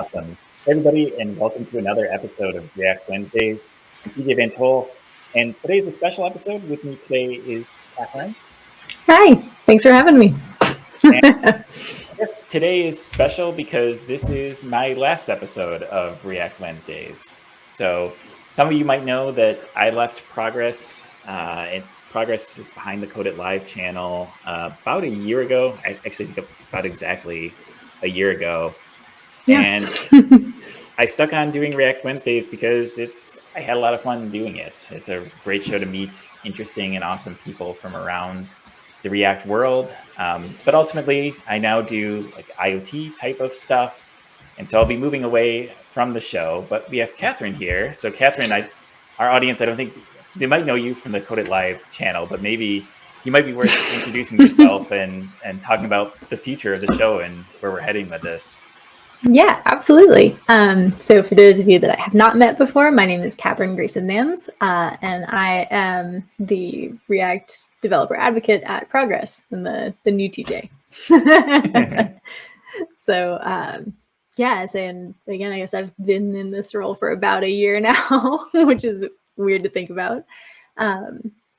Awesome. Hey, everybody, and welcome to another episode of React Wednesdays. I'm TJ VanToll, and today's a special episode. With me today is Kathryn. Hi, thanks for having me. I guess today is special because this is my last episode of React Wednesdays. So some of you might know that I left Progress, and Progress is behind the Code It Live channel about a year ago. I actually think about exactly a year ago. Yeah. And I stuck on doing React Wednesdays because I had a lot of fun doing it. It's a great show to meet interesting and awesome people from around the React world. But ultimately, I now do like IoT type of stuff. And so I'll be moving away from the show. But we have Kathryn here. So Kathryn, our audience, I don't think they might know you from the Code It Live channel, but maybe you might be worth introducing yourself and talking about the future of the show and where we're heading with this. Yeah, absolutely. So for those of you that I have not met before, my name is Kathryn Grayson Nanz, and I am the React developer advocate at Progress and the new TJ. So yes, and again, I guess I've been in this role for about a year now, which is weird to think about.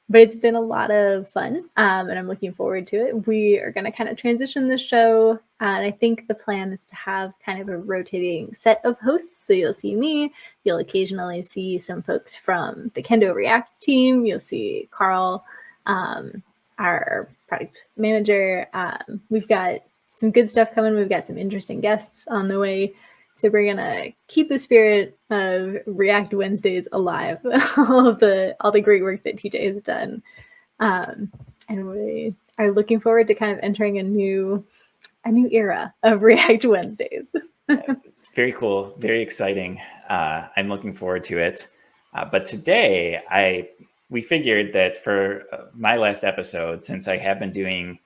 But it's been a lot of fun, and I'm looking forward to it. We are going to kind of transition the show, and I think the plan is to have kind of a rotating set of hosts. So you'll see me, you'll occasionally see some folks from the Kendo React team, you'll see Carl, our product manager. We've got some good stuff coming. We've got some interesting guests on the way. So we're gonna keep the spirit of React Wednesdays alive, all the great work that TJ has done, and we are looking forward to kind of entering a new era of React Wednesdays. It's very cool, very exciting. I'm looking forward to it. But today, we figured that for my last episode, since I have been doing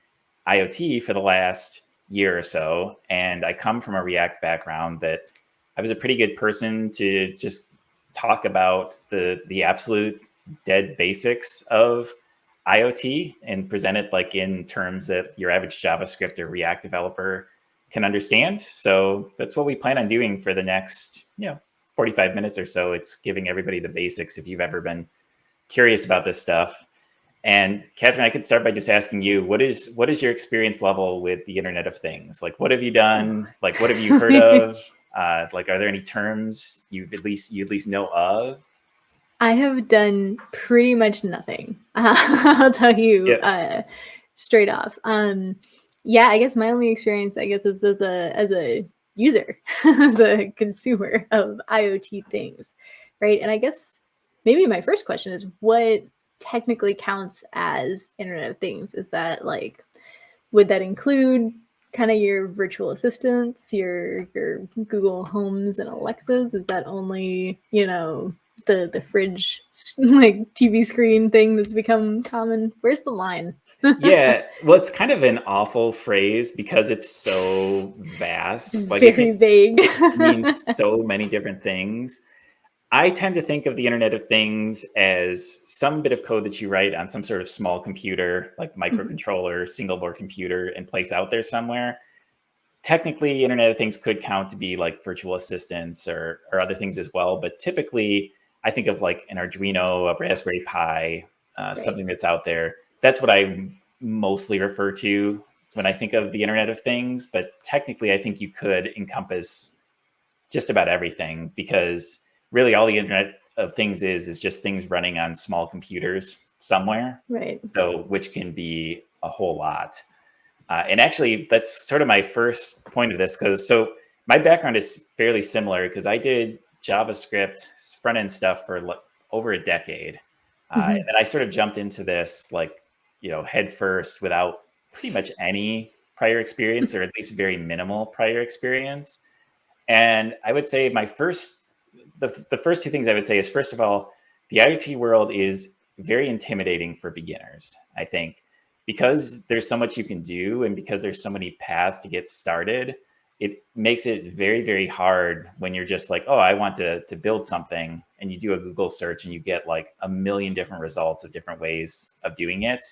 IoT for the last year or so, and I come from a React background, that I was a pretty good person to just talk about the absolute dead basics of IoT and present it like in terms that your average JavaScript or React developer can understand. So that's what we plan on doing for the next 45 minutes or so. It's giving everybody the basics if you've ever been curious about this stuff. And Kathryn, I could start by just asking you, what is your experience level with the Internet of Things? Like, what have you done? Like, what have you heard of? Like, are there any terms you at least know of? I have done pretty much nothing. I'll tell you straight off. Yeah, I guess my only experience, I guess, is as a user, as a consumer of IoT things, right? And I guess maybe my first question is, what technically counts as Internet of Things? Is that like, would that include kind of your virtual assistants, your Google Homes and Alexas? Is that only, the fridge like TV screen thing that's become common? Where's the line? Yeah, well, it's kind of an awful phrase because it's so vast. Like, very vague. It means so many different things. I tend to think of the Internet of Things as some bit of code that you write on some sort of small computer, like microcontroller, single board computer, and place out there somewhere. Technically, Internet of Things could count to be like virtual assistants or other things as well. But typically, I think of like an Arduino, a Raspberry Pi, something that's out there. That's what I mostly refer to when I think of the Internet of Things. But technically, I think you could encompass just about everything, because really all the Internet of Things is just things running on small computers somewhere. Right. So, which can be a whole lot. And actually, that's sort of my first point of this, because my background is fairly similar, because I did JavaScript front end stuff for over a decade. And then I sort of jumped into this head first without pretty much any prior experience, or at least very minimal prior experience. And I would say the first two things I would say is, first of all, the IoT world is very intimidating for beginners, I think, because there's so much you can do, and because there's so many paths to get started. It makes it very, very hard when you're just like, oh, I want to build something, and you do a Google search and you get like a million different results of different ways of doing it.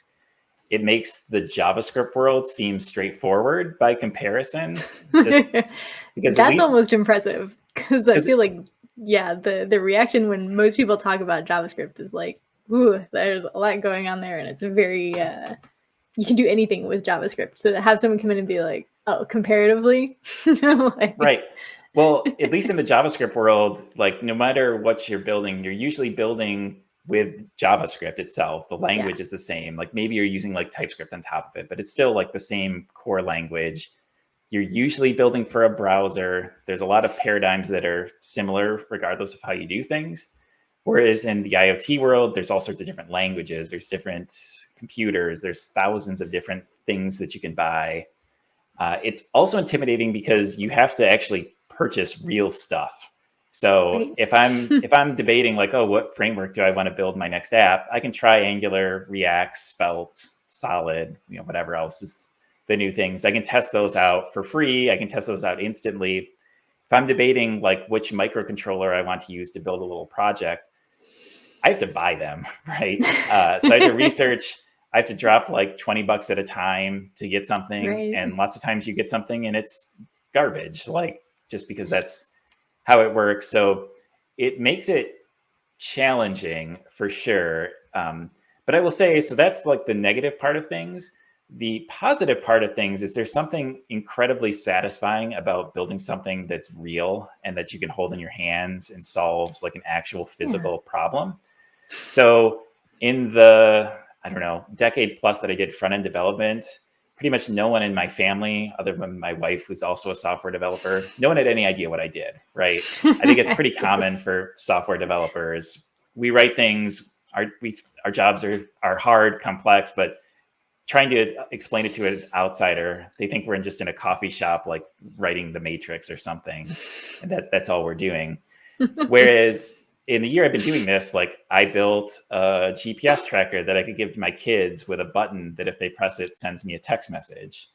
it makes the JavaScript world seem straightforward by comparison, just because at That's least almost impressive because I because feel like, yeah, the reaction when most people talk about JavaScript is like, ooh, there's a lot going on there, and it's very you can do anything with JavaScript. So to have someone come in and be like, oh, comparatively, like, right. Well, at least in the JavaScript world, like no matter what you're building, you're usually building with JavaScript itself. The yeah, language is the same. Like maybe you're using like TypeScript on top of it, but it's still like the same core language. You're usually building for a browser. There's a lot of paradigms that are similar regardless of how you do things. Whereas in the IoT world, there's all sorts of different languages, there's different computers, there's thousands of different things that you can buy. It's also intimidating because you have to actually purchase real stuff. So right. if I'm debating like, oh, what framework do I want to build my next app? I can try Angular, React, Svelte, Solid, whatever else is the new things. I can test those out for free. I can test those out instantly. If I'm debating like which microcontroller I want to use to build a little project, I have to buy them, right? So I have to research. I have to drop like $20 at a time to get something, Right. and lots of times you get something and it's garbage, like just because that's how it works. So it makes it challenging for sure. But I will say, so that's like the negative part of things. The positive part of things is there's something incredibly satisfying about building something that's real and that you can hold in your hands and solves like an actual Yeah. physical problem. So in the, I don't know, decade plus that I did front end development, pretty much no one in my family, other than my wife, who's also a software developer, no one had any idea what I did, right? I think it's pretty common Yes. for software developers. We write things, our jobs are hard, complex, but trying to explain it to an outsider, they think we're just in a coffee shop, like writing the Matrix or something, and that's all we're doing. Whereas in the year I've been doing this, like I built a GPS tracker that I could give to my kids with a button that if they press it, sends me a text message.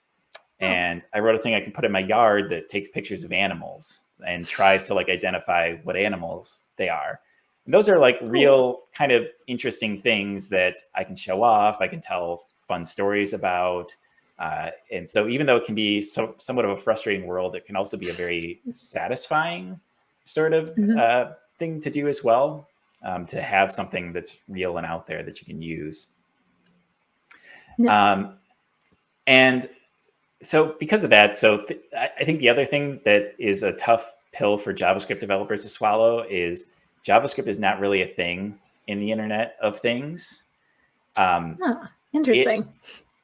Oh, And I wrote a thing I can put in my yard that takes pictures of animals and tries to like identify what animals they are. And those are like cool. real kind of interesting things that I can show off. I can tell fun stories about. And so even though it can be somewhat of a frustrating world, it can also be a very satisfying sort of Mhm. thing to do as well, to have something that's real and out there that you can use. No. Um, and so because of that, I think the other thing that is a tough pill for JavaScript developers to swallow is JavaScript is not really a thing in the Internet of Things. Um, Oh, it interesting.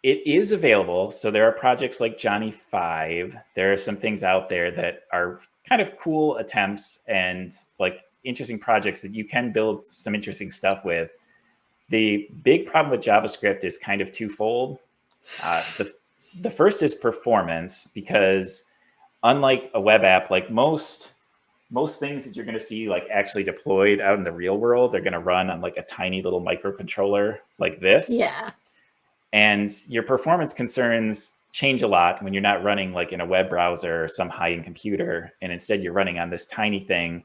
it is available. So there are projects like Johnny 5. There are some things out there that are kind of cool attempts and like interesting projects that you can build some interesting stuff with. The big problem with JavaScript is kind of twofold. The first is performance, because unlike a web app, like most things that you're going to see like actually deployed out in the real world are going to run on like a tiny little microcontroller like this. Yeah. And your performance concerns change a lot when you're not running like in a web browser or some high-end computer, and instead you're running on this tiny thing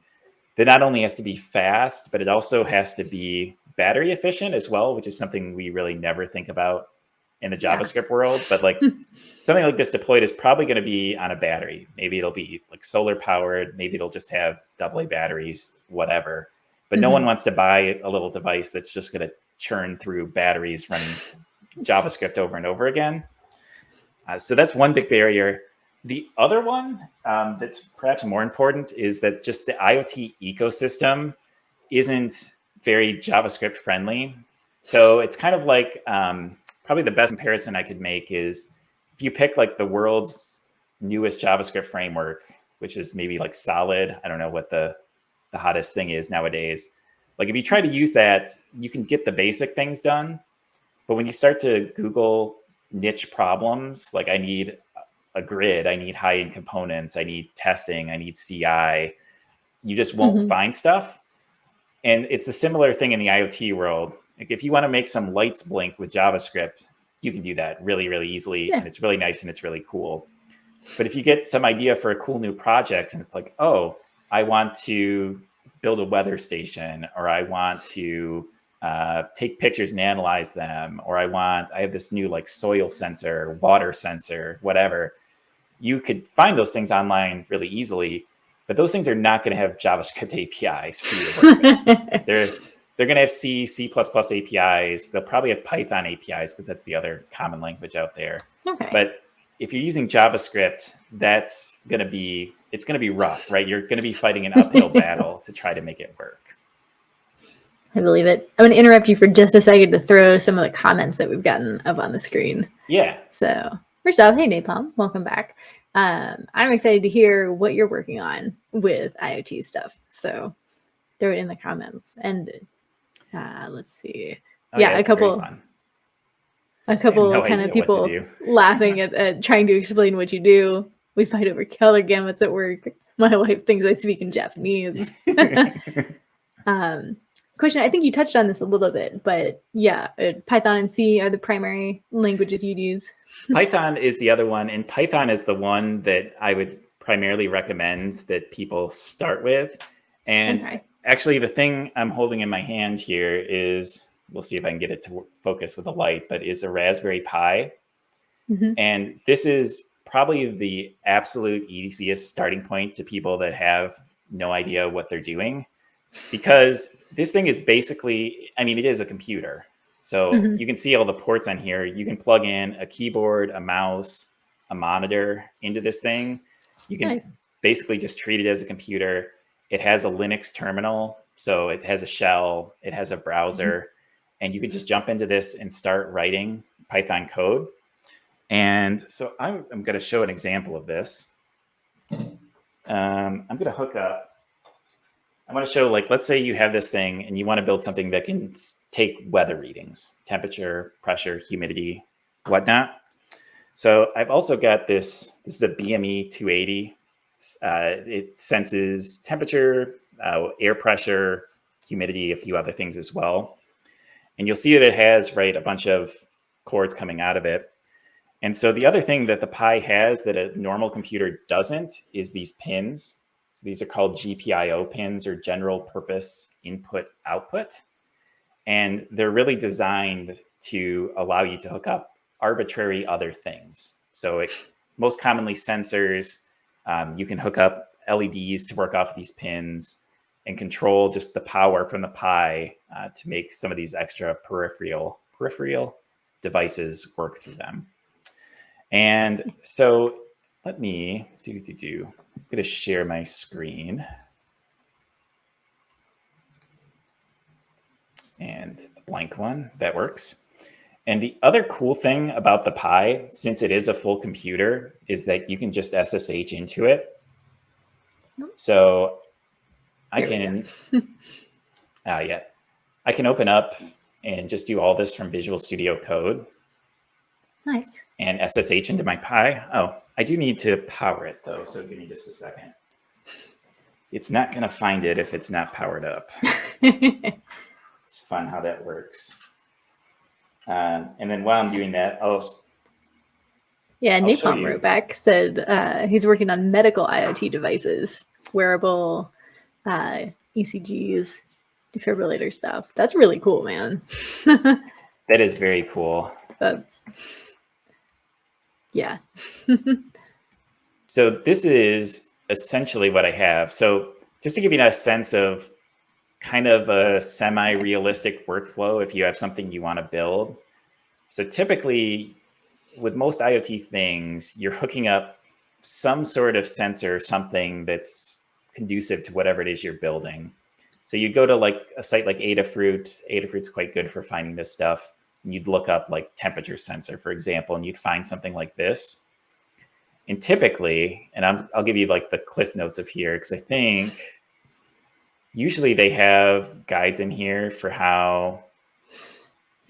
that not only has to be fast, but it also has to be battery efficient as well, which is something we really never think about in the Yeah. JavaScript world. But like something like this deployed is probably going to be on a battery. Maybe it'll be like solar powered. Maybe it'll just have AA batteries, whatever. But no one Mhm. wants to buy a little device that's just going to churn through batteries running JavaScript over and over again. So that's one big barrier. The other one, that's perhaps more important, is that just the IoT ecosystem isn't very JavaScript friendly. So it's kind of like, probably the best comparison I could make is if you pick like the world's newest JavaScript framework, which is maybe like Solid. I don't know what the hottest thing is nowadays. Like if you try to use that, you can get the basic things done. But when you start to Google niche problems, like I need a grid, I need high end components, I need testing, I need CI, you just won't Mhm. find stuff. And it's the similar thing in the IoT world. Like if you want to make some lights blink with JavaScript, you can do that really, really easily. Yeah. And it's really nice and it's really cool. But if you get some idea for a cool new project and it's like, oh, I want to build a weather station, or I want to take pictures and analyze them, or I have this new like soil sensor, water sensor, whatever. You could find those things online really easily, but those things are not going to have JavaScript APIs for you to work with. They're going to have C, C++ APIs. They'll probably have Python APIs because that's the other common language out there. Okay. But if you're using JavaScript, it's going to be rough, right? You're going to be fighting an uphill battle to try to make it work. I believe it. I'm going to interrupt you for just a second to throw some of the comments that we've gotten up on the screen. Yeah. So first off, hey Napalm, welcome back. I'm excited to hear what you're working on with IoT stuff. So throw it in the comments. And let's see. A couple kind of people laughing at trying to explain what you do. We fight over color gamuts at work. My wife thinks I speak in Japanese. Question, I think you touched on this a little bit, but yeah, Python and C are the primary languages you'd use. Python is the other one, and Python is the one that I would primarily recommend that people start with. And actually, the thing I'm holding in my hand here is, we'll see if I can get it to focus with the light, but is a Raspberry Pi. Mm-hmm. And this is probably the absolute easiest starting point to people that have no idea what they're doing, because this thing is basically, it is a computer. So you can see all the ports on here. You can plug in a keyboard, a mouse, a monitor into this thing. You can basically just treat it as a computer. It has a Linux terminal. So it has a shell, it has a browser, and you can just jump into this and start writing Python code. And so I'm going to show an example of this. I'm going to hook up. I want to show, like, let's say you have this thing and you want to build something that can take weather readings, temperature, pressure, humidity, whatnot. So I've also got this. This is a BME 280. It senses temperature, air pressure, humidity, a few other things as well. And you'll see that it has, a bunch of cords coming out of it. And so the other thing that the Pi has that a normal computer doesn't is these pins. These are called GPIO pins, or general purpose input output. And they're really designed to allow you to hook up arbitrary other things. So most commonly sensors, you can hook up LEDs to work off these pins and control just the power from the Pi to make some of these extra peripheral devices work through them. And so let me I'm going to share my screen. And the blank one, that works. And the other cool thing about the Pi, since it is a full computer, is that you can just SSH into it. So I can, I can open up and just do all this from Visual Studio Code. Nice. And SSH into my Pi. Oh, I do need to power it though, so give me just a second. It's not going to find it if it's not powered up. It's fun how that works. And then while I'm doing that, Napalm wrote back, said he's working on medical IoT devices, wearable ECGs, defibrillator stuff. That's really cool, man. That is very cool. Yeah. So this is essentially what I have. So just to give you a sense of kind of a semi-realistic workflow, if you have something you want to build. So typically with most IoT things, you're hooking up some sort of sensor, something that's conducive to whatever it is you're building. So you'd go to like a site like Adafruit. Adafruit's quite good for finding this stuff. You'd look up like temperature sensor, for example, and you'd find something like this. And typically, and I'll give you like the cliff notes of here, because I think usually they have guides in here for how,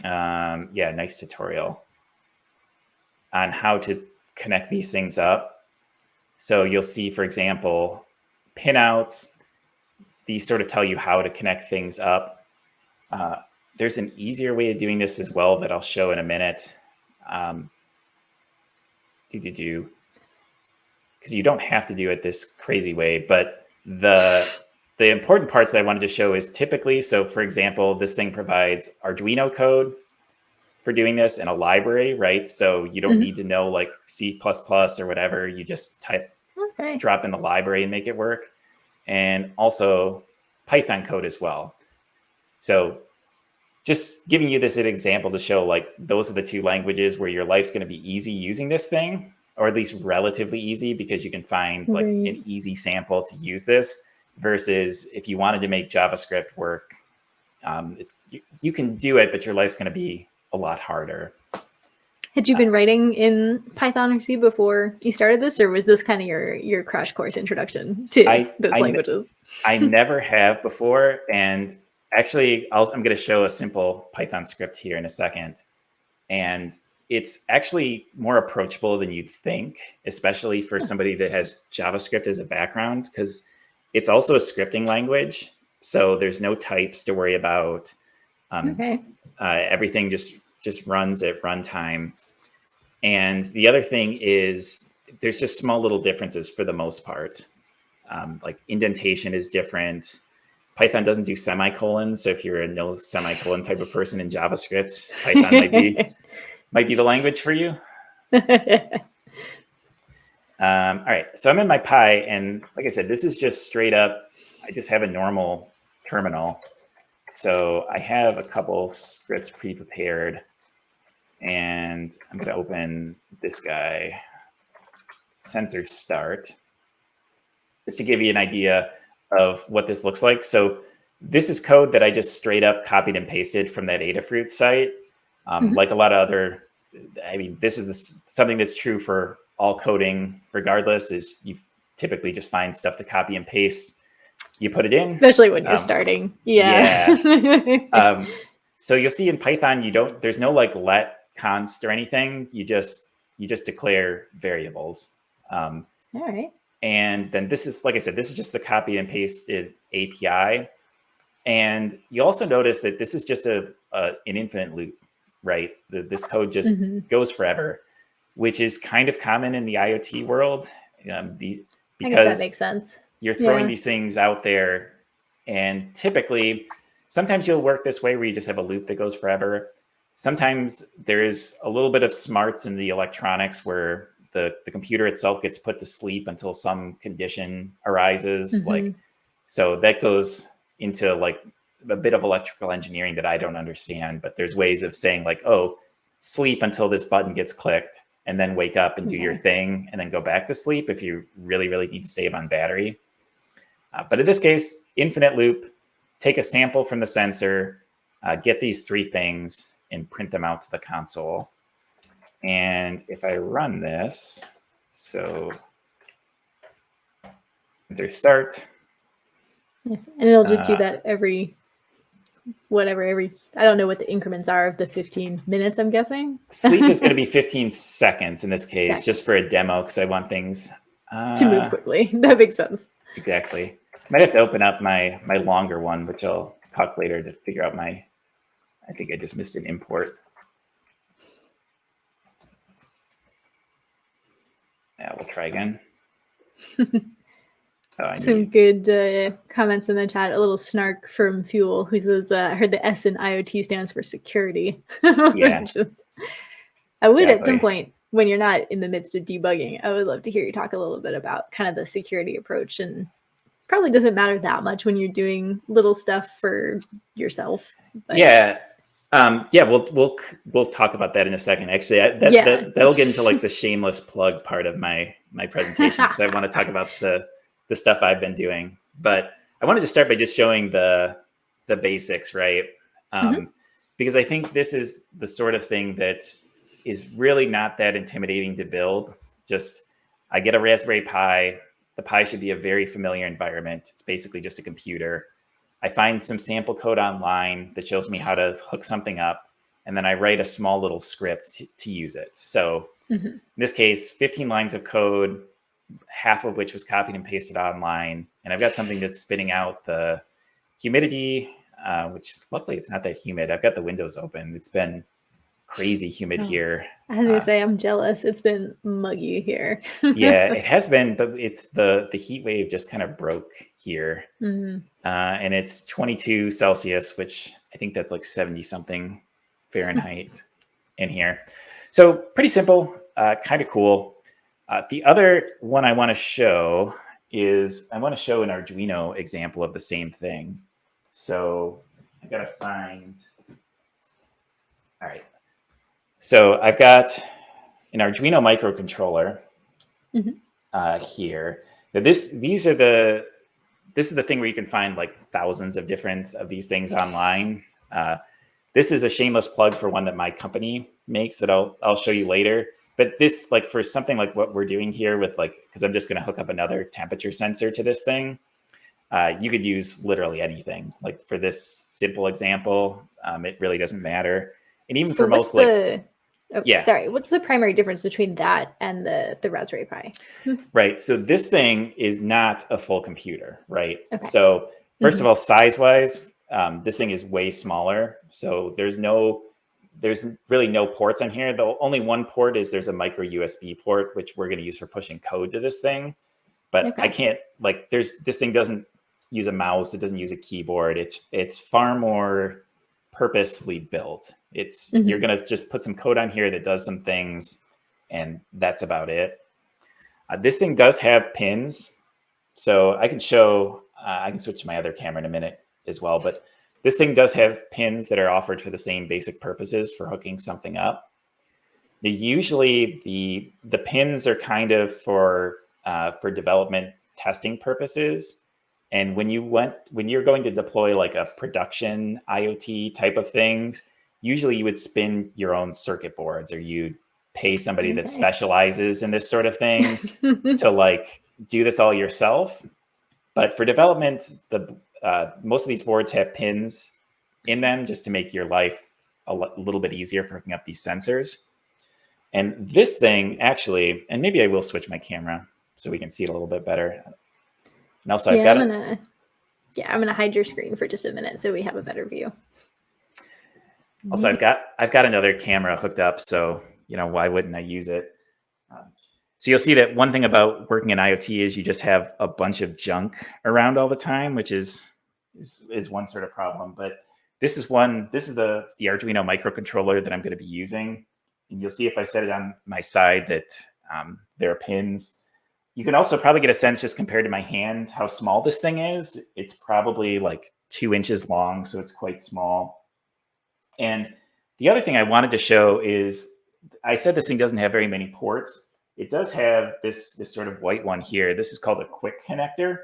nice tutorial on how to connect these things up. So you'll see, for example, pinouts. These sort of tell you how to connect things up. There's an easier way of doing this as well that I'll show in a minute. Because you don't have to do it this crazy way, but the the important parts that I wanted to show is typically, so for example, this thing provides Arduino code for doing this in a library, right? So you don't need to know like C++ or whatever. You just drop in the library and make it work. And also Python code as well. So just giving you this example to show like those are the two languages where your life's going to be easy using this thing, or at least relatively easy, because you can find like an easy sample to use this, versus if you wanted to make JavaScript work, you can do it, but your life's going to be a lot harder. Had you been writing in Python or C before you started this, or was this kind of your crash course introduction to those languages? I never have before. And actually, I'm going to show a simple Python script here in a second. And it's actually more approachable than you'd think, especially for somebody that has JavaScript as a background, because it's also a scripting language. So there's no types to worry about. Everything just runs at runtime. And the other thing is there's just small little differences for the most part. Like indentation is different. Python doesn't do semicolons. So if you're a no semicolon type of person in JavaScript, Python might be the language for you. All right. So I'm in my Pi, and like I said, this is just straight up. I just have a normal terminal. So I have a couple scripts pre-prepared, and I'm going to open this guy, sensor start, just to give you an idea of what this looks like. So this is code that I just straight up copied and pasted from that Adafruit site. Like a lot of other, I mean, this is something that's true for all coding regardless, is you typically just find stuff to copy and paste. You put it in. Especially when you're starting. So you'll see in Python, there's no like let const or anything. You just declare variables. All right. And then this is, like I said, this is just the copy and pasted API. And you also notice that this is just an infinite loop, right? This code just goes forever, which is kind of common in the IoT world. Because I guess that makes sense. You're throwing these things out there, and typically, sometimes you'll work this way where you just have a loop that goes forever. Sometimes there's a little bit of smarts in the electronics where the computer itself gets put to sleep until some condition arises. So that goes into like a bit of electrical engineering that I don't understand, but there's ways of saying like, oh, sleep until this button gets clicked, and then wake up and do your thing, and then go back to sleep if you really, really need to save on battery. But in this case, infinite loop, take a sample from the sensor, get these three things, and print them out to the console. And if I run this, so sensor start. Yes. And it'll just do that every, I don't know what the increments are of the 15 minutes, I'm guessing. Sleep is going to be 15 seconds in this case, just for a demo, because I want things to move quickly. That makes sense. Exactly. I might have to open up my longer one, which I'll talk later to figure out I think I just missed an import. Yeah, we'll try again. Some good comments in the chat. A little snark from Fuel, who says, I heard the S in IoT stands for security. Yeah. I would at some point, when you're not in the midst of debugging, I would love to hear you talk a little bit about kind of the security approach. And probably doesn't matter that much when you're doing little stuff for yourself. But. We'll talk about that in a second. Actually, that'll get into like the shameless plug part of my presentation, because I want to talk about the stuff I've been doing. But I wanted to start by just showing the basics, right? Because I think this is the sort of thing that is really not that intimidating to build. Just, I get a Raspberry Pi. The Pi should be a very familiar environment. It's basically just a computer. I find some sample code online that shows me how to hook something up, and then I write a small little script to use it. So in this case, 15 lines of code, half of which was copied and pasted online. And I've got something that's spitting out the humidity, which luckily it's not that humid. I've got the windows open. It's been crazy humid here. I was gonna say I'm jealous. It's been muggy here. Yeah, it has been, but it's the heat wave just kind of broke here. Mhm. And it's 22 Celsius, which I think that's like 70 something Fahrenheit in here. So pretty simple, kind of cool. The other one I want to show is I want to show an Arduino example of the same thing. So I got to find. All right. So I've got an Arduino microcontroller here. Now this is the thing where you can find like thousands of different of these things online. This is a shameless plug for one that my company makes that I'll show you later. But this, like for something like what we're doing here with like, because I'm just going to hook up another temperature sensor to this thing. You could use literally anything. Like for this simple example, it really doesn't matter. And even So for most like, yeah, sorry, what's the primary difference between that and the Raspberry Pi? right. So this thing is not a full computer, right? Okay. So first of all, size-wise, this thing is way smaller. So there's really no ports on here. The only one port is there's a micro USB port, which we're going to use for pushing code to this thing. But Okay. I can't this thing doesn't use a mouse. It doesn't use a keyboard. It's far more purposely built. You're going to just put some code on here that does some things, and that's about it. This thing does have pins, so I can show. I can switch to my other camera in a minute as well. But this thing does have pins that are offered for the same basic purposes for hooking something up. Usually, the pins are kind of for development testing purposes. And when you're going to deploy like a production IoT type of things, usually you would spin your own circuit boards, or you'd pay somebody that specializes in this sort of thing to like do this all yourself. But for development, most of these boards have pins in them just to make your life a little bit easier for hooking up these sensors. And this thing actually, and maybe I will switch my camera so we can see it a little bit better. And also I'm gonna hide your screen for just a minute so we have a better view. Also, I've got another camera hooked up, so why wouldn't I use it? So you'll see that one thing about working in IoT is you just have a bunch of junk around all the time, which is one sort of problem. But this is the Arduino microcontroller that I'm going to be using. And you'll see if I set it on my side that there are pins. You can also probably get a sense, just compared to my hand, how small this thing is. It's probably like 2 inches long, so it's quite small. And the other thing I wanted to show is, I said this thing doesn't have very many ports. It does have this sort of white one here. This is called a quick connector.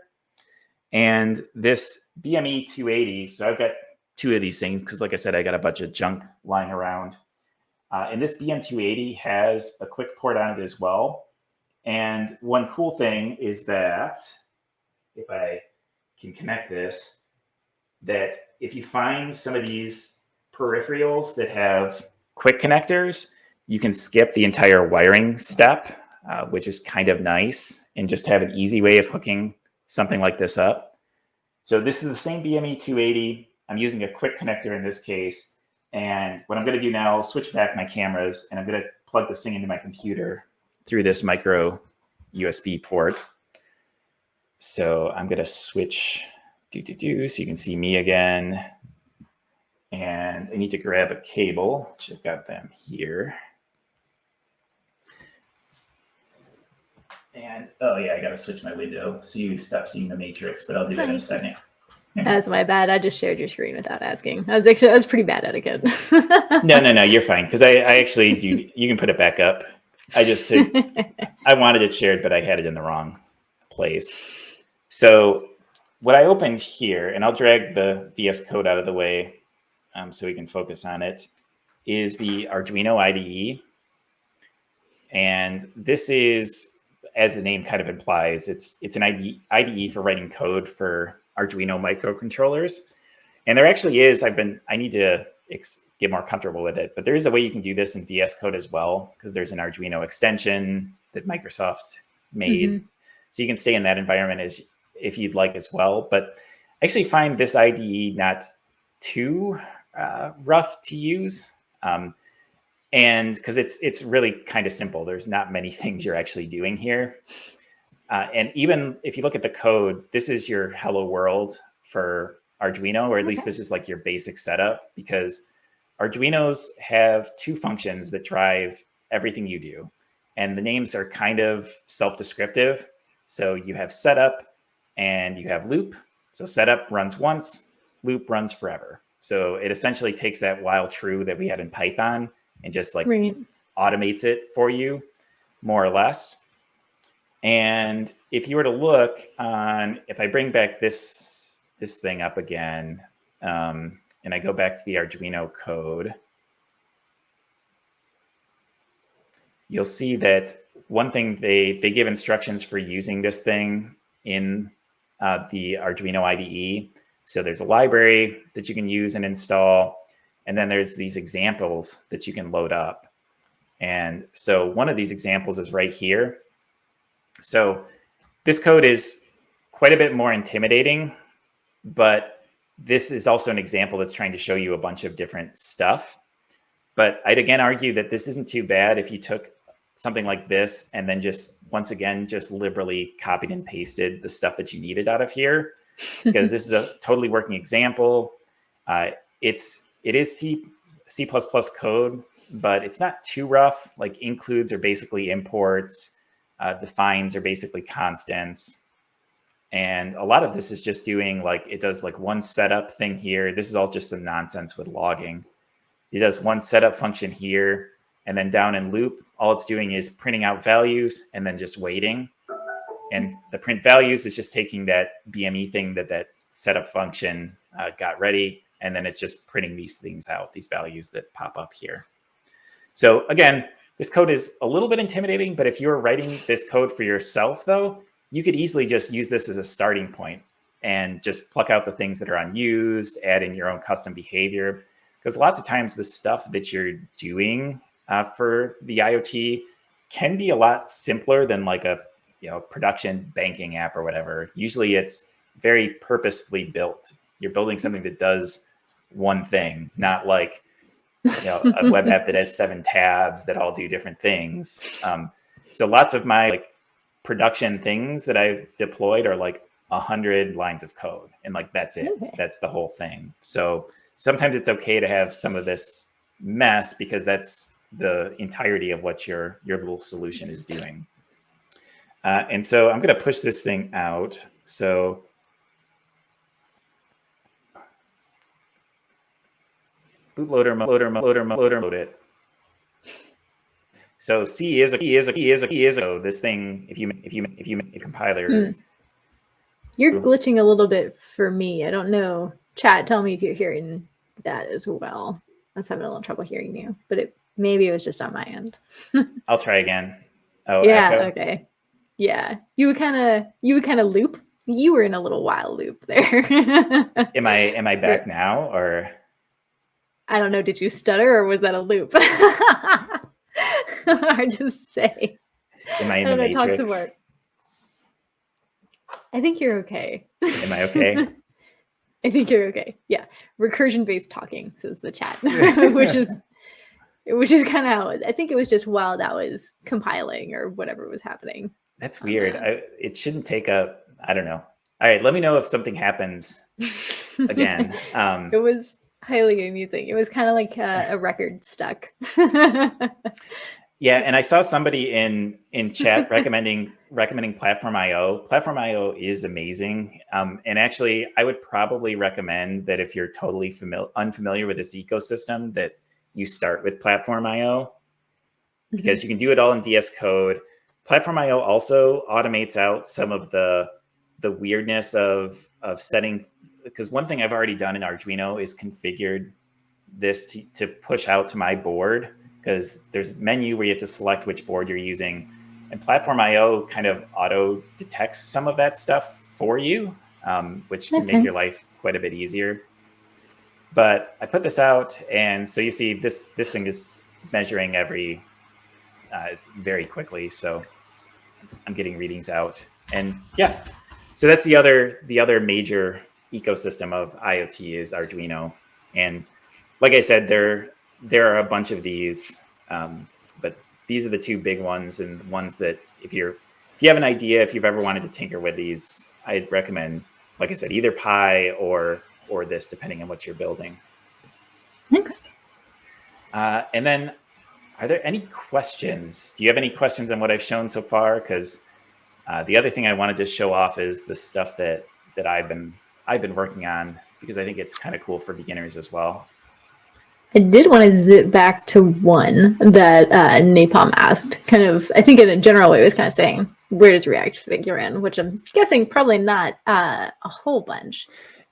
And this BME 280, so I've got 2 of these things because, like I said, I got a bunch of junk lying around. And this BM280 has a quick port on it as well. And one cool thing is that if I can connect this, that if you find some of these peripherals that have quick connectors, you can skip the entire wiring step, which is kind of nice, and just have an easy way of hooking something like this up. So this is the same BME 280. I'm using a quick connector in this case. And what I'm going to do now, I'll switch back my cameras, and I'm going to plug this thing into my computer through this micro USB port. So I'm going to switch so you can see me again. And I need to grab a cable, which I've got them here. And oh yeah, I got to switch my window so you stop seeing the matrix, but I'll do that in a second. That's my bad. I just shared your screen without asking. That was pretty bad etiquette. No, you're fine. Because I actually do. You can put it back up. I just I wanted it shared, but I had it in the wrong place. So what I opened here, and I'll drag the VS Code out of the way so we can focus on it, is the Arduino Ide. And this is, as the name kind of implies, it's an IDE for writing code for Arduino microcontrollers. And there actually is, I need to get more comfortable with it, but there is a way you can do this in VS Code as well, because there's an Arduino extension that Microsoft made. So you can stay in that environment if you'd like as well. But I actually find this IDE not too rough to use. And because it's really kind of simple, there's not many things you're actually doing here. And even if you look at the code, this is your hello world for Arduino, or at least this is like your basic setup, because Arduinos have two functions that drive everything you do. And the names are kind of self-descriptive. So you have setup and you have loop. So setup runs once, loop runs forever. So it essentially takes that while true that we had in Python and just like automates it for you, more or less. And if you were to look on, if I bring back this thing up again, and I go back to the Arduino code, you'll see that one thing they give instructions for using this thing in the Arduino IDE. So there's a library that you can use and install, and then there's these examples that you can load up. And so one of these examples is right here. So this code is quite a bit more intimidating, but this is also an example that's trying to show you a bunch of different stuff. But I'd again argue that this isn't too bad if you took something like this and then just, once again, just liberally copied and pasted the stuff that you needed out of here, because this is a totally working example. It is C++ code, but it's not too rough. Like includes are basically imports, defines are basically constants. And a lot of this is just doing like, it does like one setup thing here. This is all just some nonsense with logging. It does one setup function here, and then down in loop, all it's doing is printing out values and then just waiting. And the print values is just taking that BME thing that setup function got ready, and then it's just printing these things out, these values that pop up here. So again, this code is a little bit intimidating, but if you're writing this code for yourself, though, you could easily just use this as a starting point and just pluck out the things that are unused, add in your own custom behavior. Because lots of times the stuff that you're doing for the IoT can be a lot simpler than like a production banking app or whatever. Usually it's very purposefully built. You're building something that does one thing, not like a web app that has 7 tabs that all do different things. So lots of my like production things that I've deployed are like 100 lines of code, and like that's it. Okay. That's the whole thing. So sometimes it's okay to have some of this mess because that's the entirety of what your little solution is doing. And so I'm going to push this thing out. So bootloader load it. So C is a this thing. If you compiler. You're glitching a little bit for me. I don't know. Chat, tell me if you're hearing that as well. I was having a little trouble hearing you, but maybe it was just on my end. I'll try again. Oh yeah. Echo? Okay. Yeah, you would kind of loop. You were in a little while loop there. Am I back now, or? I don't know. Did you stutter, or was that a loop? Hard to say. Am I in the Matrix? Talk some more. I think you're okay. Am I okay? I think you're okay. Yeah, recursion-based talking, says the chat, which is kind of how I think it was just while that was compiling or whatever was happening. That's weird. It shouldn't take up. I don't know. All right, let me know if something happens again. It was highly amusing. It was kind of like a record stuck. Yeah, and I saw somebody in chat recommending Platform.io. Platform.io is amazing. And actually, I would probably recommend that if you're totally unfamiliar with this ecosystem, that you start with Platform.io, because you can do it all in VS Code. Platform.io also automates out some of the weirdness of setting, because one thing I've already done in Arduino is configured this to push out to my board, because there's a menu where you have to select which board you're using, and Platform.io kind of auto detects some of that stuff for you, which can make your life quite a bit easier. But I put this out, and so you see this thing is measuring it's very quickly. So I'm getting readings out, and yeah, so that's the other major ecosystem of IoT is Arduino. And like I said, there are a bunch of these. But these are the two big ones, and ones that if you have an idea, if you've ever wanted to tinker with these, I'd recommend, like I said, either Pi or this, depending on what you're building. Okay. And then, are there any questions? Do you have any questions on what I've shown so far? Because the other thing I wanted to show off is the stuff that I've been working on, because I think it's kind of cool for beginners as well. I did want to zip back to one that Napalm asked, kind of, I think in a general way, was kind of saying, where does React figure in? Which I'm guessing probably not a whole bunch.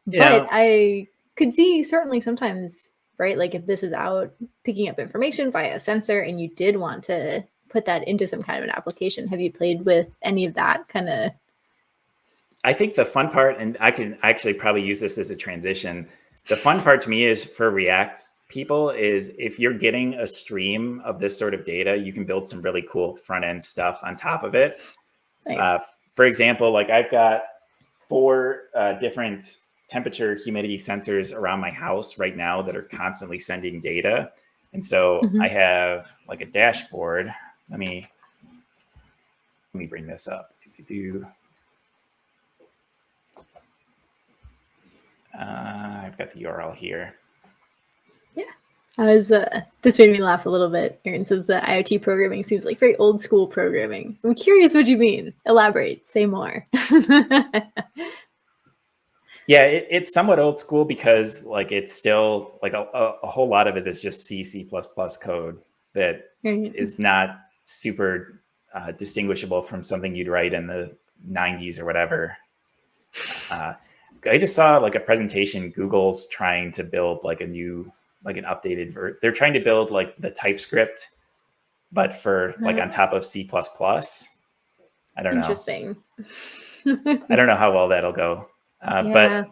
But I could see certainly sometimes, right, like if this is out picking up information via a sensor and you did want to put that into some kind of an application, have you played with any of that kind of? I think the fun part, and I can actually probably use this as a transition, the fun part to me is for React people is if you're getting a stream of this sort of data, you can build some really cool front end stuff on top of it. Nice. For example, like I've got 4 different temperature humidity sensors around my house right now that are constantly sending data. And so I have like a dashboard. Let me bring this up. I've got the URL here. Yeah, I was. This made me laugh a little bit. Aaron says that IoT programming seems like very old school programming. I'm curious what you mean. Elaborate. Say more. Yeah, it's somewhat old school because like it's still like a whole lot of it is just C++ code that is not super distinguishable from something you'd write in the 90s or whatever. I just saw like a presentation. Google's trying to build like a new, like an updated they're trying to build like the TypeScript, but for like on top of C++. I don't know. Interesting. I don't know how well that'll go. But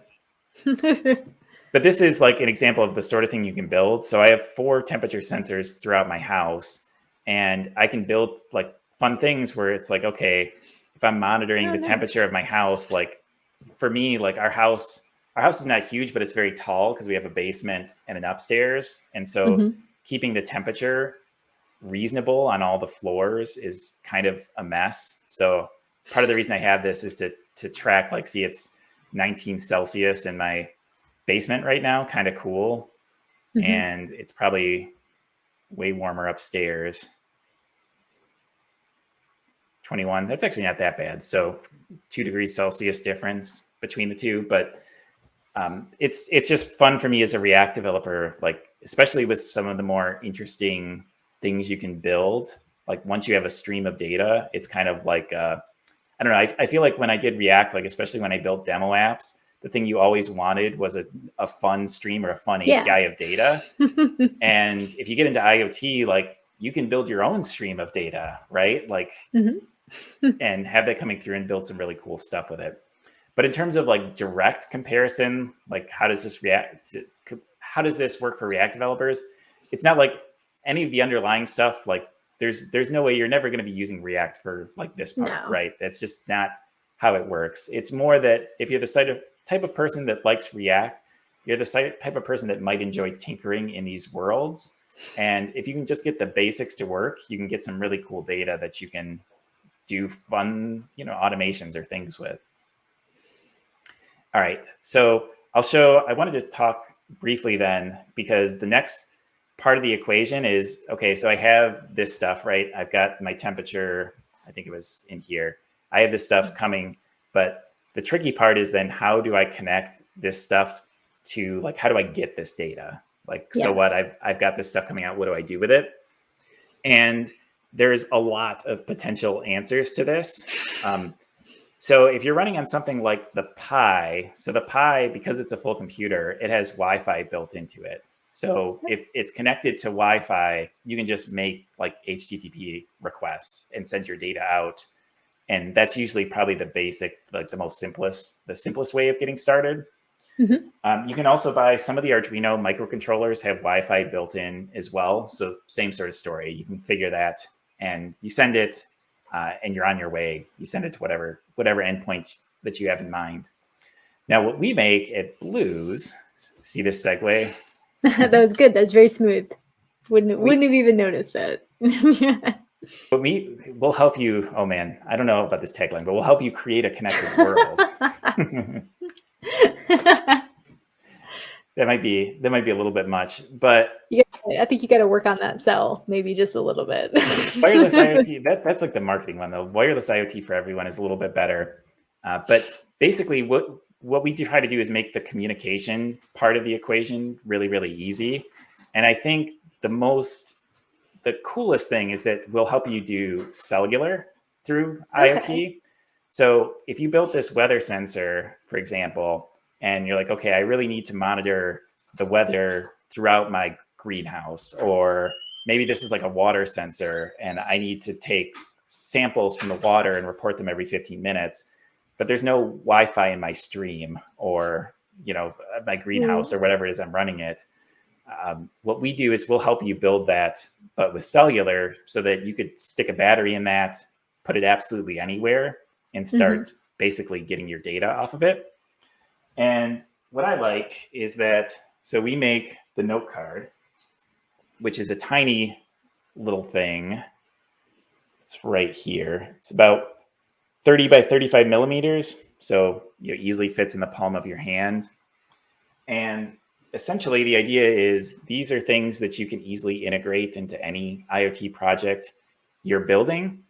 this is like an example of the sort of thing you can build. So I have 4 temperature sensors throughout my house, and I can build like fun things where it's like, okay, if I'm monitoring the temperature of my house, like for me, like our house is not huge, but it's very tall because we have a basement and an upstairs. And so keeping the temperature reasonable on all the floors is kind of a mess. So part of the reason I have this is to track, like, see, it's 19 Celsius in my basement right now, kind of cool. And it's probably way warmer upstairs. 21. That's actually not that bad. So 2 degrees Celsius difference between the two. But it's just fun for me as a React developer, like especially with some of the more interesting things you can build. Like once you have a stream of data, it's kind of like I don't know. I feel like when I did React, like especially when I built demo apps, the thing you always wanted was a fun stream or a fun API of data. And if you get into IoT, like you can build your own stream of data, right? Like, and have that coming through and build some really cool stuff with it. But in terms of like direct comparison, like how does this work for React developers? It's not like any of the underlying stuff. Like there's no way, you're never going to be using React for like this part, right? That's just not how it works. It's more that if you're the type of person that likes React, you're the type of person that might enjoy tinkering in these worlds. And if you can just get the basics to work, you can get some really cool data that you can do fun, automations or things with. All right, so I wanted to talk briefly then, because the next part of the equation is, okay, so I have this stuff, right? I've got my temperature, I think it was in here. I have this stuff coming, but the tricky part is then how do I connect this stuff to, like, how do I get this data? Like, so what, I've got this stuff coming out, what do I do with it? And there's a lot of potential answers to this. So if you're running on something like the Pi, so the Pi, because it's a full computer, it has Wi-Fi built into it. So if it's connected to Wi-Fi, you can just make like HTTP requests and send your data out. And that's usually probably the basic, like the simplest way of getting started. You can also buy some of the Arduino microcontrollers have Wi-Fi built in as well. So same sort of story. You can figure that and you send it and you're on your way. You send it to whatever endpoint that you have in mind. Now, what we make at Blues, see this segue? That was good. That's very smooth. Wouldn't have even noticed it. But we'll help you. Oh man, I don't know about this tagline, but we'll help you create a connected world. That might be a little bit much, but I think you got to work on that sell, maybe just a little bit. wireless IoT, that's like the marketing one though. Wireless IoT for everyone is a little bit better. But basically what we try to do is make the communication part of the equation really, really easy. And I think the coolest thing is that we'll help you do cellular through IoT. So if you built this weather sensor, for example, and you're like, okay, I really need to monitor the weather throughout my greenhouse, or maybe this is like a water sensor and I need to take samples from the water and report them every 15 minutes, but there's no Wi-Fi in my stream or, my greenhouse or whatever it is I'm running it. What we do is we'll help you build that, but with cellular, so that you could stick a battery in that, put it absolutely anywhere, and start basically getting your data off of it. And what I like is that, so we make the note card, which is a tiny little thing. It's right here. It's about 30 by 35 millimeters. So it easily fits in the palm of your hand. And essentially the idea is these are things that you can easily integrate into any IoT project you're building.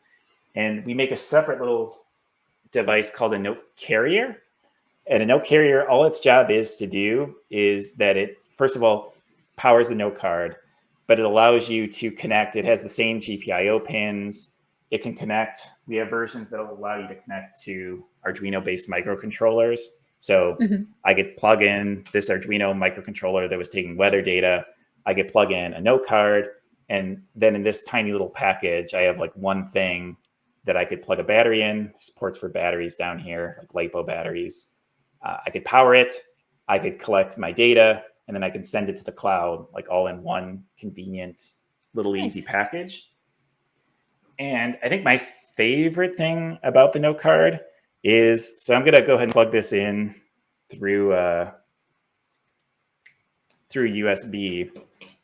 And we make a separate little device called a note carrier. And a note carrier, all its job is to do is that it, first of all, powers the note card, but it allows you to connect. It has the same GPIO pins. It can connect. We have versions that will allow you to connect to Arduino-based microcontrollers. So I could plug in this Arduino microcontroller that was taking weather data. I could plug in a note card. And then in this tiny little package, I have like one thing that I could plug a battery in. There's ports for batteries down here, like LiPo batteries. I could power it. I could collect my data, and then I could send it to the cloud, like all in one convenient little easy package. And I think my favorite thing about the note card is, so I'm going to go ahead and plug this in through USB.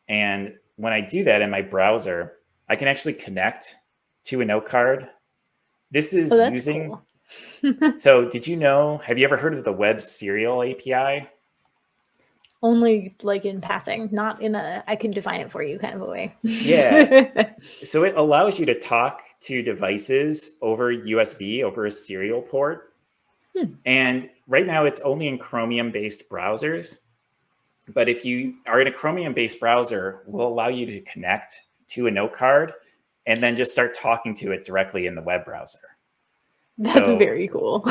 And when I do that in my browser, I can actually connect to a note card. This is using... Cool. So did you know, have you ever heard of the Web Serial API? Only like in passing, not in a, I can define it for you kind of a way. Yeah. So it allows you to talk to devices over USB, over a serial port. And right now it's only in Chromium-based browsers. But if you are in a Chromium-based browser, we'll allow you to connect to a note card and then just start talking to it directly in the web browser. That's very cool.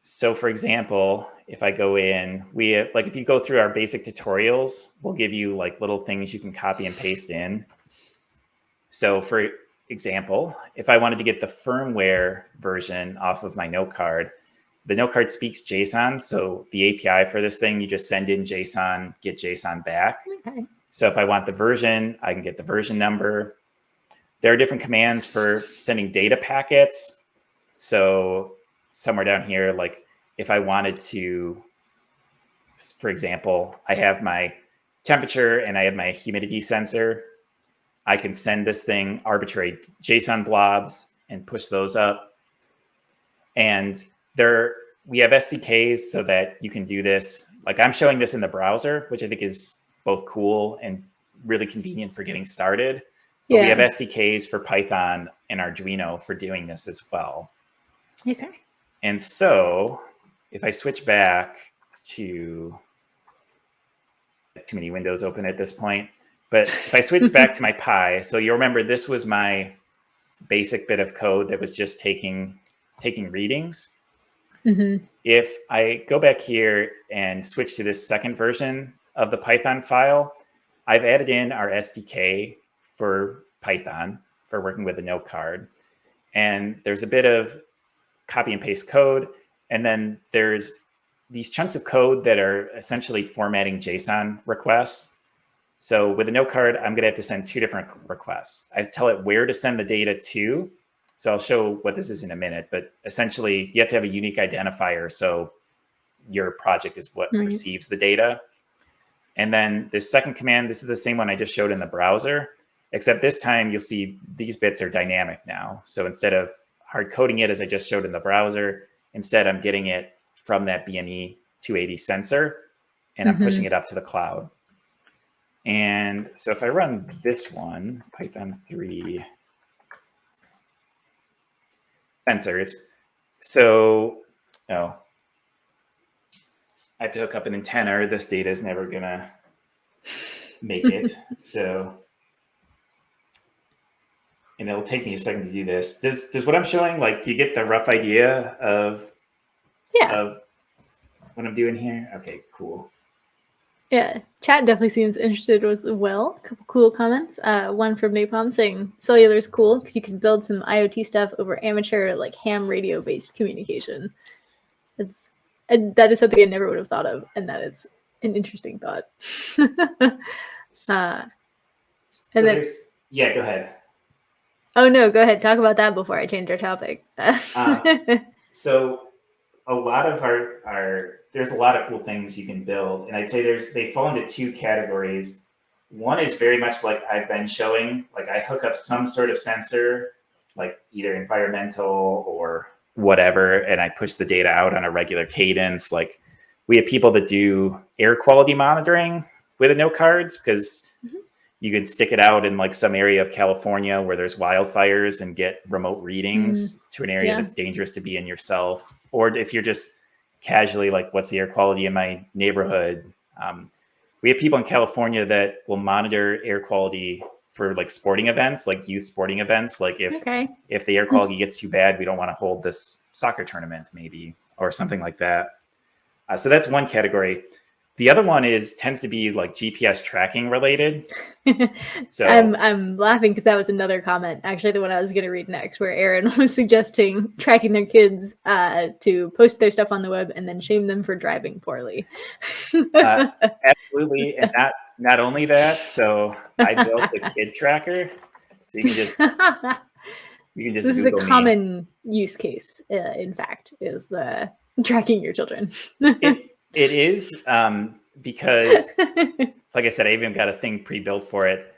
So for example, if I go in, if you go through our basic tutorials, we'll give you like little things you can copy and paste in. So for example, if I wanted to get the firmware version off of my note card, the note card speaks JSON. So the API for this thing, you just send in JSON, get JSON back. Okay. So if I want the version, I can get the version number. There are different commands for sending data packets. So somewhere down here, like if I wanted to, for example, I have my temperature and I have my humidity sensor. I can send this thing arbitrary JSON blobs and push those up. And we have SDKs so that you can do this. Like I'm showing this in the browser, which I think is both cool and really convenient for getting started. But we have SDKs for Python and Arduino for doing this as well. Okay. And so if I switch back to, too many windows open at this point, but if I switch back to my Pi, so you remember this was my basic bit of code that was just taking readings. If I go back here and switch to this second version of the Python file, I've added in our SDK for Python for working with a note card. And there's a bit of copy and paste code. And then there's these chunks of code that are essentially formatting JSON requests. So with a note card, I'm going to have to send two different requests. I have to tell it where to send the data to. So I'll show what this is in a minute, but essentially you have to have a unique identifier. So your project is what receives the data. And then this second command, this is the same one I just showed in the browser, except this time you'll see these bits are dynamic now. So instead of hard coding it as I just showed in the browser, instead I'm getting it from that BME 280 sensor, and I'm pushing it up to the cloud. And so if I run this one, Python 3 sensors, so, I have to hook up an antenna or this data is never gonna make it. So, and it'll take me a second to do this. Does what I'm showing, like, do you get the rough idea of what I'm doing here? Okay, cool. Yeah, chat definitely seems interested as well. A couple cool comments. One from Napalm saying cellular is cool because you can build some IoT stuff over amateur, like ham radio based communication. That is something I never would have thought of, and that is an interesting thought. Yeah, go ahead. Oh no, go ahead. Talk about that before I change our topic. So a lot of there's a lot of cool things you can build, and I'd say they fall into two categories. One is very much like I've been showing, like I hook up some sort of sensor, like either environmental or whatever, and I push the data out on a regular cadence. Like we have people that do air quality monitoring with the note cards because you can stick it out in like some area of California where there's wildfires and get remote readings to an area that's dangerous to be in yourself. Or if you're just casually like, what's the air quality in my neighborhood? We have people in California that will monitor air quality for like sporting events, like youth sporting events. Like if the air quality gets too bad, we don't want to hold this soccer tournament maybe, or something like that. So that's one category. The other one tends to be like GPS tracking related. So I'm laughing because that was another comment, actually the one I was going to read next, where Aaron was suggesting tracking their kids to post their stuff on the web and then shame them for driving poorly. Absolutely, and not only that. So I built a kid tracker, so you can just this is Google a common use case. In fact, is tracking your children. It is because, like I said, I even got a thing pre-built for it.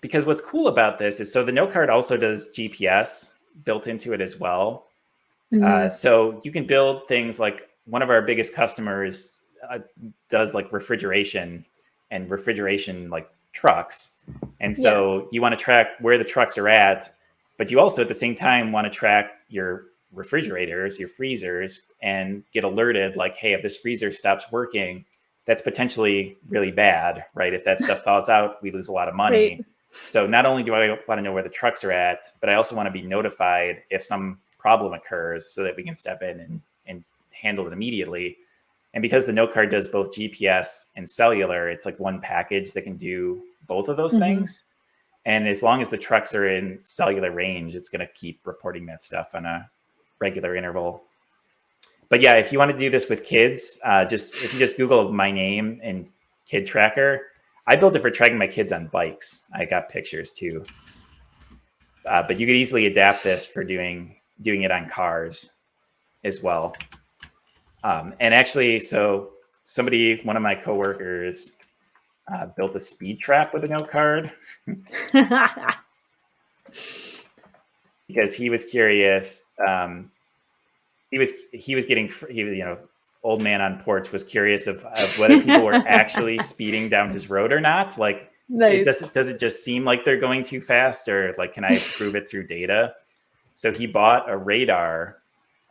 Because what's cool about this is, so the note card also does GPS built into it as well. So you can build things like one of our biggest customers does like refrigeration like trucks. And so you want to track where the trucks are at, but you also at the same time want to track your refrigerators, your freezers, and get alerted like, hey, if this freezer stops working, that's potentially really bad, right? If that stuff falls out, we lose a lot of money. Right. So not only do I want to know where the trucks are at, but I also want to be notified if some problem occurs so that we can step in and handle it immediately. And because the note card does both GPS and cellular, it's like one package that can do both of those things. And as long as the trucks are in cellular range, it's going to keep reporting that stuff on a regular interval. But yeah, if you want to do this with kids, if you just Google my name and kid tracker, I built it for tracking my kids on bikes. I got pictures too. But you could easily adapt this for doing it on cars as well. And actually, so one of my coworkers built a speed trap with a note card. Because he was curious. He was getting, old man on porch was curious of whether people were actually speeding down his road or not. Like, does it just seem like they're going too fast, or like, can I prove it through data? So he bought a radar.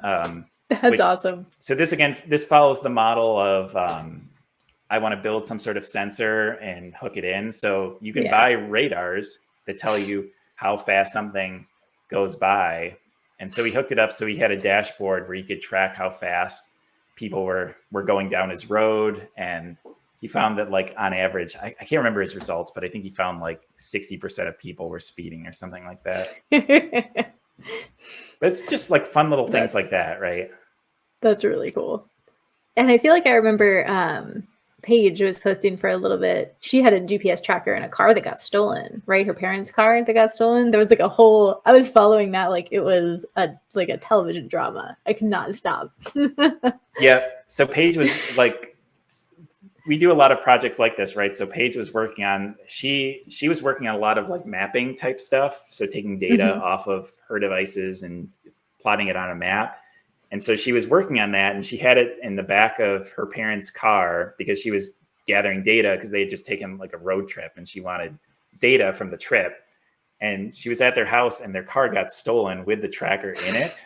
That's awesome. So this follows the model of, I want to build some sort of sensor and hook it in. So you can buy radars that tell you how fast something goes by. And so he hooked it up so he had a dashboard where he could track how fast people were going down his road. And he found that, like, on average, I can't remember his results, but I think he found like 60% of people were speeding or something like that. But it's just like fun little things like that, right? That's really cool. And I feel like I remember Paige was posting for a little bit. She had a GPS tracker in a car that got stolen, right? Her parents' car that got stolen. There was like I was following that like it was a television drama. I could not stop. Yeah. So Paige was like, we do a lot of projects like this, right? So Paige was working on, she was working on a lot of like mapping type stuff. So taking data off of her devices and plotting it on a map. And so she was working on that, and she had it in the back of her parents' car because she was gathering data because they had just taken like a road trip and she wanted data from the trip. And she was at their house and their car got stolen with the tracker in it,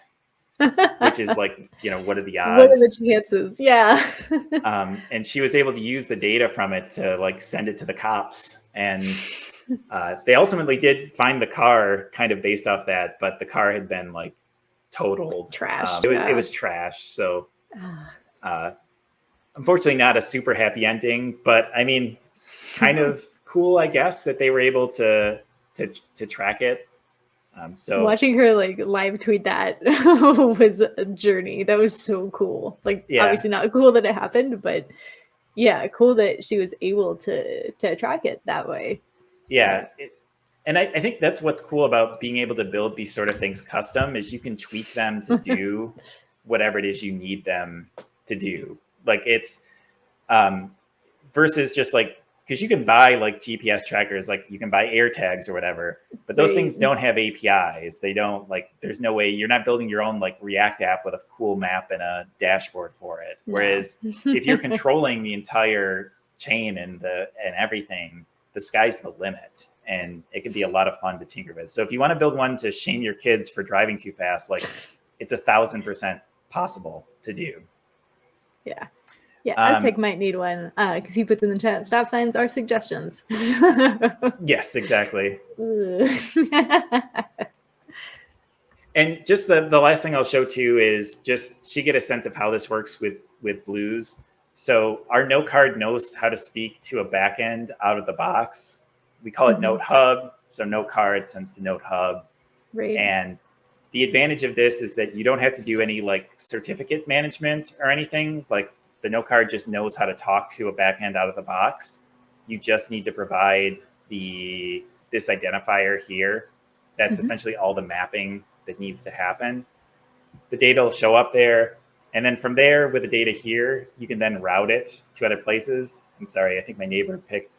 which is like, what are the odds? What are the chances? Yeah. And she was able to use the data from it to like send it to the cops. And they ultimately did find the car kind of based off that, but the car had been like totaled. Trash. It was trash. So unfortunately not a super happy ending, but I mean, kind of cool, I guess, that they were able to track it. So watching her like live tweet that was a journey. That was so cool. Like, obviously not cool that it happened, but yeah, cool that she was able to track it that way. Yeah. And I think that's what's cool about being able to build these sort of things custom is you can tweak them to do whatever it is you need them to do. Like it's versus just like, because you can buy like GPS trackers, like you can buy air tags or whatever, but those things don't have APIs. They don't like, there's no way, you're not building your own like React app with a cool map and a dashboard for it. No. Whereas if you're controlling the entire chain and everything, the sky's the limit, and it can be a lot of fun to tinker with. So if you want to build one to shame your kids for driving too fast, like it's 1,000% possible to do. Yeah. Yeah, Aztec might need one because he puts in the chat, stop signs are suggestions. Yes, exactly. And just the last thing I'll show too is just so you get a sense of how this works with Blues. So our note card knows how to speak to a backend out of the box. We call it Note Hub. So note card sends to Note Hub. Right. And the advantage of this is that you don't have to do any like certificate management or anything. Like the note card just knows how to talk to a backend out of the box. You just need to provide this identifier here. That's essentially all the mapping that needs to happen. The data will show up there. And then from there, with the data here, you can then route it to other places. I'm sorry, I think my neighbor picked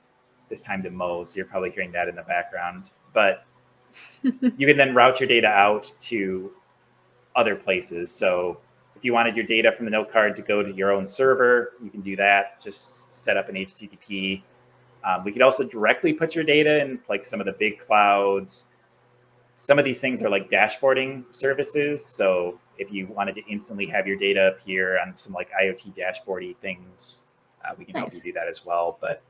this time to mow, so you're probably hearing that in the background. But you can then route your data out to other places. So if you wanted your data from the note card to go to your own server, you can do that. Just set up an HTTP. We could also directly put your data in like some of the big clouds. Some of these things are like dashboarding services. So if you wanted to instantly have your data appear on some like IoT dashboardy things, we can help you do that as well. But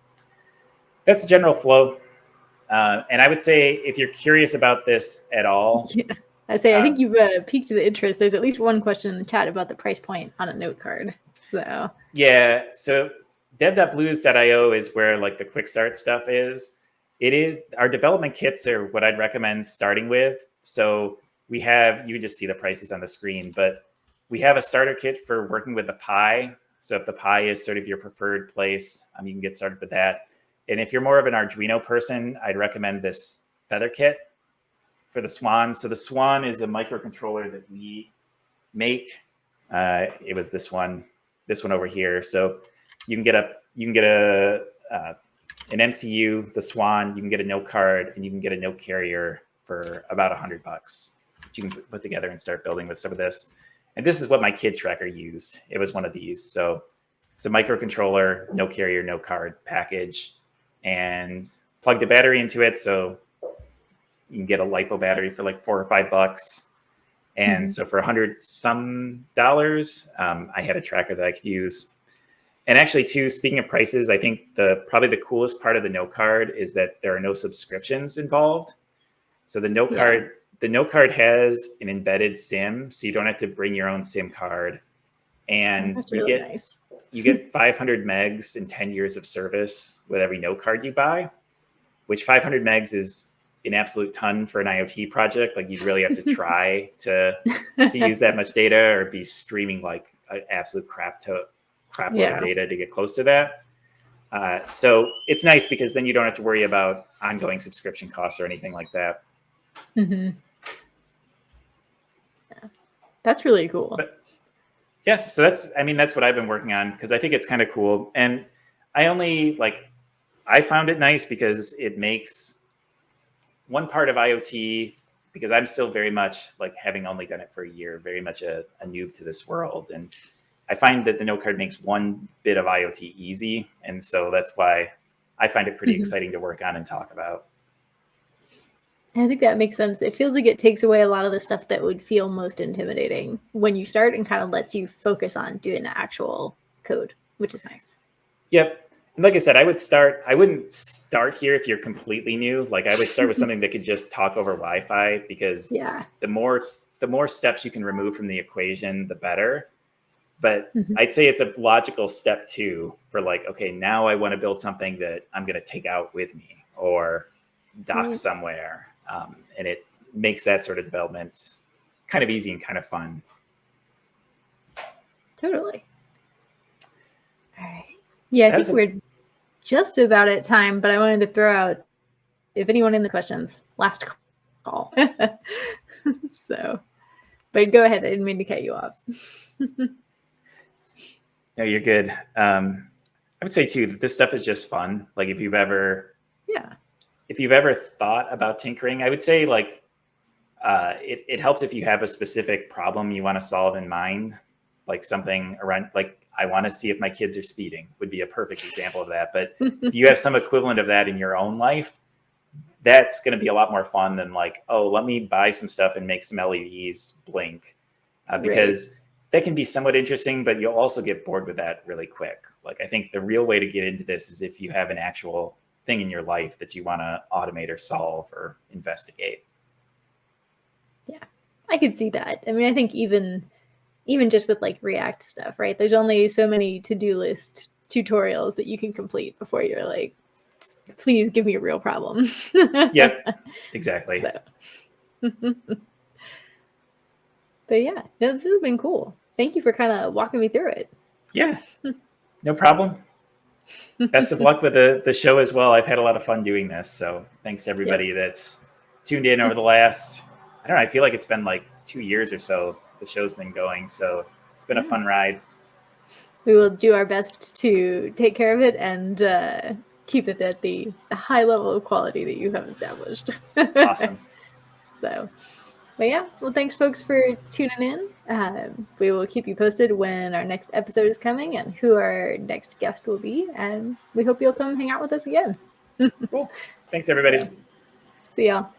that's the general flow. And I would say if you're curious about this at all. Yeah. I think you've piqued the interest. There's at least one question in the chat about the price point on a note card. So yeah, so dev.blues.io is where like the quick start stuff is. It is our development kits are what I'd recommend starting with. So we have, you can just see the prices on the screen, but we have a starter kit for working with the Pi. So if the Pi is sort of your preferred place, you can get started with that. And if you're more of an Arduino person, I'd recommend this Feather kit for the Swan. So the Swan is a microcontroller that we make. It was this one over here. So you can get an MCU, the Swan, you can get a note card, and you can get a note carrier for about $100, which you can put together and start building with some of this. And this is what my kid tracker used. It was one of these. So it's a microcontroller, note carrier, note card package, and plug the battery into it. So you can get a LiPo battery for like $4 or $5. And so for $100 some, I had a tracker that I could use. And actually, too, speaking of prices, I think probably the coolest part of the note card is that there are no subscriptions involved. So the note card has an embedded SIM, so you don't have to bring your own SIM card. And you get 500 megs and 10 years of service with every note card you buy, which 500 megs is an absolute ton for an IoT project. Like you'd really have to try to use that much data or be streaming like an absolute crap load of data to get close to that. So it's nice because then you don't have to worry about ongoing subscription costs or anything like that. Yeah. That's really cool. But, yeah, so that's what I've been working on because I think it's kind of cool. And I found it nice because it makes one part of IoT, because I'm still very much, like, having only done it for a year, very much a noob to this world. And I find that the note card makes one bit of IoT easy. And so that's why I find it pretty exciting to work on and talk about. I think that makes sense. It feels like it takes away a lot of the stuff that would feel most intimidating when you start, and kind of lets you focus on doing the actual code, which is nice. Yep. And like I said, I wouldn't start here if you're completely new. Like, I would start with something that could just talk over Wi-Fi, because the more steps you can remove from the equation, the better. But I'd say it's a logical step too for, like, okay, now I want to build something that I'm going to take out with me or dock somewhere. And it makes that sort of development kind of easy and kind of fun. Totally. All right. Yeah, I think we're just about at time, but I wanted to throw out, if anyone in the questions, last call. So, but go ahead. I didn't mean to cut you off. No, you're good. I would say too that this stuff is just fun. Like, if you've ever thought about tinkering, I would say, like, it helps if you have a specific problem you want to solve in mind, like something around, like, I want to see if my kids are speeding would be a perfect example of that. But if you have some equivalent of that in your own life, that's going to be a lot more fun than, like, oh, let me buy some stuff and make some LEDs blink, because that can be somewhat interesting, but you'll also get bored with that really quick. Like, I think the real way to get into this is if you have an actual thing in your life that you want to automate or solve or investigate. Yeah, I could see that. I mean, I think even just with, like, React stuff, right? There's only so many to-do list tutorials that you can complete before you're like, please give me a real problem. Yep, exactly. So. But yeah, no, this has been cool. Thank you for kind of walking me through it. Yeah, no problem. Best of luck with the show as well. I've had a lot of fun doing this. So thanks to everybody that's tuned in over the last, I don't know, I feel like it's been like 2 years or so the show's been going. So it's been a fun ride. We will do our best to take care of it and keep it at the high level of quality that you have established. Awesome. So, but yeah, well, thanks folks for tuning in. We will keep you posted when our next episode is coming and who our next guest will be. And we hope you'll come hang out with us again. Cool. Thanks, everybody. So, see y'all.